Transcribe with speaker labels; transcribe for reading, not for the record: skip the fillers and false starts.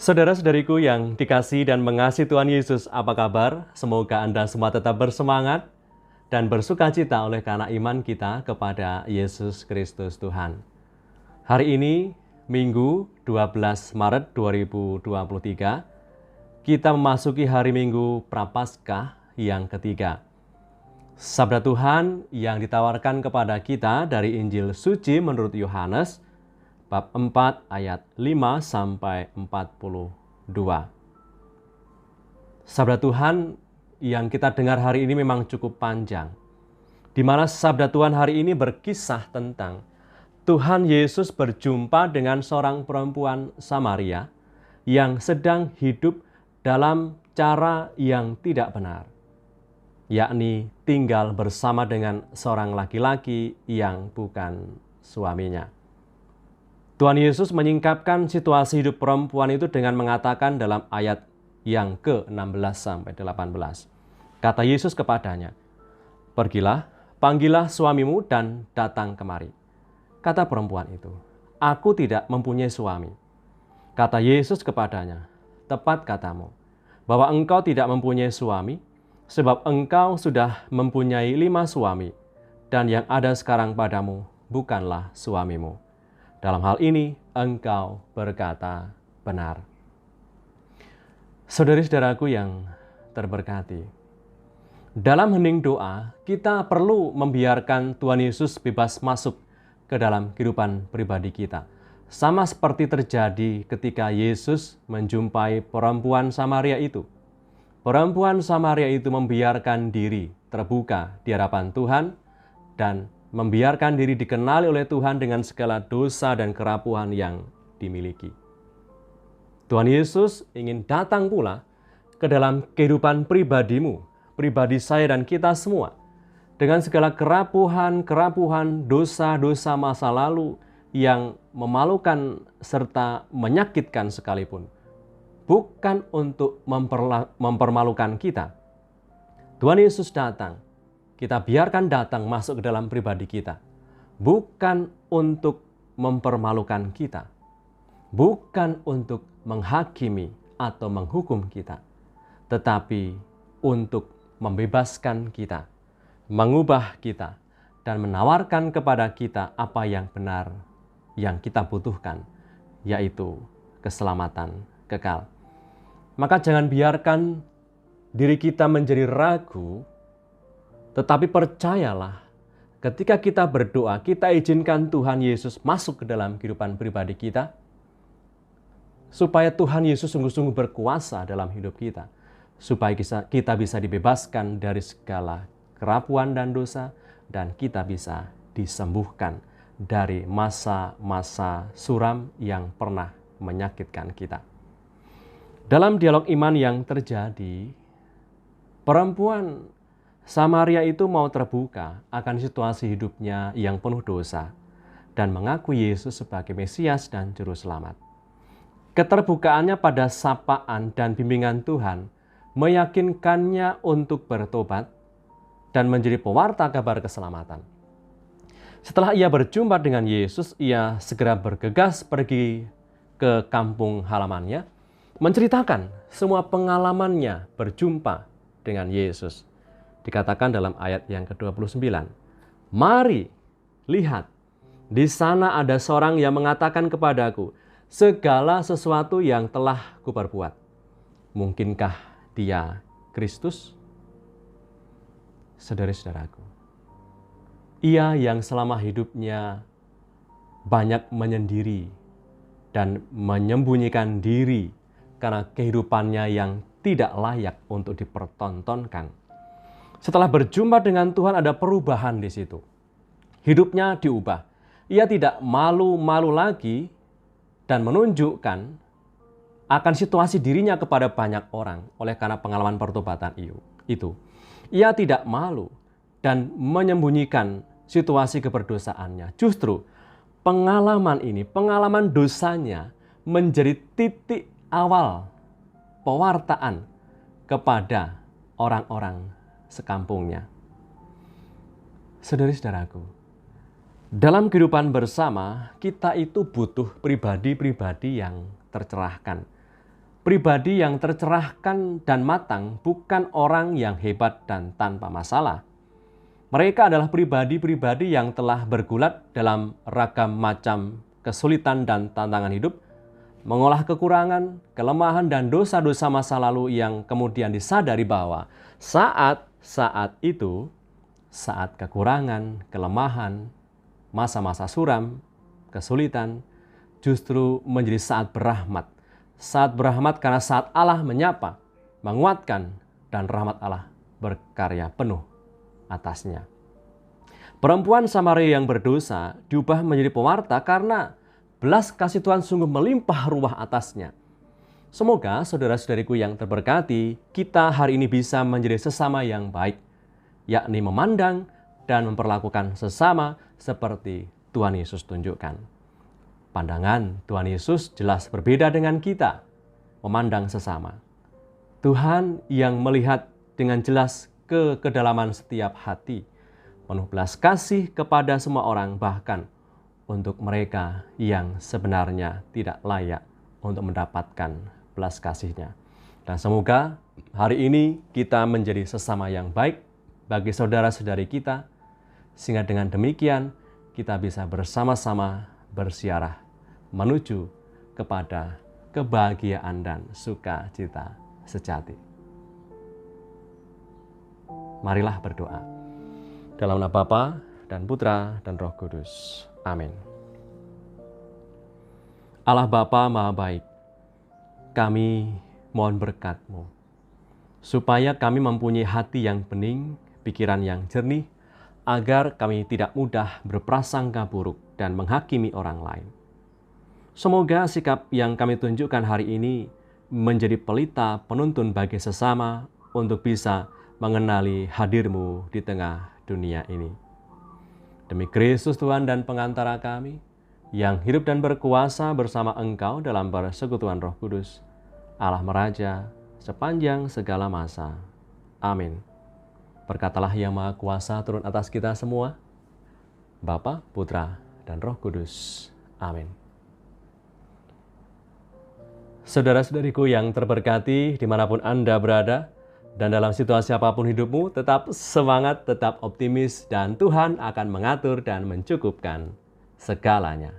Speaker 1: Saudara-saudariku yang dikasihi dan mengasihi Tuhan Yesus, apa kabar? Semoga Anda semua tetap bersemangat dan bersukacita oleh karena iman kita kepada Yesus Kristus Tuhan. Hari ini, Minggu 12 Maret 2023, kita memasuki hari Minggu Prapaskah yang ketiga. Sabda Tuhan yang ditawarkan kepada kita dari Injil Suci menurut Yohanes, bab 4 ayat 5 sampai 42. Sabda Tuhan yang kita dengar hari ini memang cukup panjang, di mana sabda Tuhan hari ini berkisah tentang Tuhan Yesus berjumpa dengan seorang perempuan Samaria yang sedang hidup dalam cara yang tidak benar, yakni tinggal bersama dengan seorang laki-laki yang bukan suaminya. Tuhan Yesus menyingkapkan situasi hidup perempuan itu dengan mengatakan dalam ayat yang ke-16 sampai 18. Kata Yesus kepadanya, "Pergilah, panggillah suamimu dan datang kemari." Kata perempuan itu, "Aku tidak mempunyai suami." Kata Yesus kepadanya, "Tepat katamu, bahwa engkau tidak mempunyai suami, sebab engkau sudah mempunyai 5 suami, dan yang ada sekarang padamu bukanlah suamimu. Dalam hal ini, engkau berkata benar." Saudari-saudaraku yang terberkati, dalam hening doa, kita perlu membiarkan Tuhan Yesus bebas masuk ke dalam kehidupan pribadi kita. Sama seperti terjadi ketika Yesus menjumpai perempuan Samaria itu. Perempuan Samaria itu membiarkan diri terbuka di hadapan Tuhan dan membiarkan diri dikenali oleh Tuhan dengan segala dosa dan kerapuhan yang dimiliki. Tuhan Yesus ingin datang pula ke dalam kehidupan pribadimu, pribadi saya dan kita semua, dengan segala kerapuhan, dosa-dosa masa lalu yang memalukan serta menyakitkan sekalipun. Bukan untuk mempermalukan kita. Tuhan Yesus datang, kita biarkan datang masuk ke dalam pribadi kita. Bukan untuk mempermalukan kita. Bukan untuk menghakimi atau menghukum kita. Tetapi untuk membebaskan kita, mengubah kita, dan menawarkan kepada kita apa yang benar yang kita butuhkan, yaitu keselamatan kekal. Maka jangan biarkan diri kita menjadi ragu, tetapi percayalah, ketika kita berdoa, kita izinkan Tuhan Yesus masuk ke dalam kehidupan pribadi kita, supaya Tuhan Yesus sungguh-sungguh berkuasa dalam hidup kita, supaya kita bisa dibebaskan dari segala kerapuan dan dosa, dan kita bisa disembuhkan dari masa-masa suram yang pernah menyakitkan kita. Dalam dialog iman yang terjadi, perempuan Samaria itu mau terbuka akan situasi hidupnya yang penuh dosa dan mengaku Yesus sebagai Mesias dan Juru Selamat. Keterbukaannya pada sapaan dan bimbingan Tuhan meyakinkannya untuk bertobat dan menjadi pewarta kabar keselamatan. Setelah ia berjumpa dengan Yesus, ia segera bergegas pergi ke kampung halamannya, menceritakan semua pengalamannya berjumpa dengan Yesus. Dikatakan dalam ayat yang ke-29, "Mari, lihat, di sana ada seorang yang mengatakan kepadaku segala sesuatu yang telah kuperbuat. Mungkinkah dia Kristus?" Saudara-saudaraku, ia yang selama hidupnya banyak menyendiri dan menyembunyikan diri karena kehidupannya yang tidak layak untuk dipertontonkan. Setelah berjumpa dengan Tuhan, ada perubahan di situ. Hidupnya diubah. Ia tidak malu-malu lagi dan menunjukkan akan situasi dirinya kepada banyak orang oleh karena pengalaman pertobatan itu. Ia tidak malu dan menyembunyikan situasi keberdosaannya. Justru pengalaman ini, pengalaman dosanya menjadi titik awal pewartaan kepada orang-orang sekampungnya. Saudari-saudaraku, dalam kehidupan bersama, kita itu butuh pribadi-pribadi yang tercerahkan. Pribadi yang tercerahkan dan matang bukan orang yang hebat dan tanpa masalah. Mereka adalah pribadi-pribadi yang telah bergulat dalam ragam macam kesulitan dan tantangan hidup, mengolah kekurangan, kelemahan, dan dosa-dosa masa lalu yang kemudian disadari bahwa saat itu, saat kekurangan, kelemahan, masa-masa suram, kesulitan, justru menjadi saat berahmat. Saat berahmat karena saat Allah menyapa, menguatkan, dan rahmat Allah berkarya penuh atasnya. Perempuan Samaria yang berdosa diubah menjadi pewarta karena belas kasih Tuhan sungguh melimpah ruah atasnya. Semoga saudara-saudariku yang terberkati, kita hari ini bisa menjadi sesama yang baik, yakni memandang dan memperlakukan sesama seperti Tuhan Yesus tunjukkan. Pandangan Tuhan Yesus jelas berbeda dengan kita memandang sesama. Tuhan yang melihat dengan jelas ke kedalaman setiap hati, penuh belas kasih kepada semua orang, bahkan untuk mereka yang sebenarnya tidak layak untuk mendapatkan belas kasih-Nya. Dan semoga hari ini kita menjadi sesama yang baik bagi saudara-saudari kita, sehingga dengan demikian kita bisa bersama-sama bersiarah menuju kepada kebahagiaan dan sukacita sejati. Marilah berdoa. Dalam nama Bapa dan Putra dan Roh Kudus. Amin. Allah Bapa Maha Baik, kami mohon berkat-Mu, supaya kami mempunyai hati yang bening, pikiran yang jernih, agar kami tidak mudah berprasangka buruk dan menghakimi orang lain. Semoga sikap yang kami tunjukkan hari ini menjadi pelita penuntun bagi sesama untuk bisa mengenali hadir-Mu di tengah dunia ini. Demi Kristus Tuhan dan pengantara kami, yang hidup dan berkuasa bersama Engkau dalam persekutuan Roh Kudus, Allah Meraja sepanjang segala masa. Amin. Berkatalah Yang Maha Kuasa turun atas kita semua, Bapa, Putra, dan Roh Kudus. Amin. Saudara-saudariku yang terberkati dimanapun Anda berada, dan dalam situasi apapun hidupmu, tetap semangat, tetap optimis, dan Tuhan akan mengatur dan mencukupkan segalanya.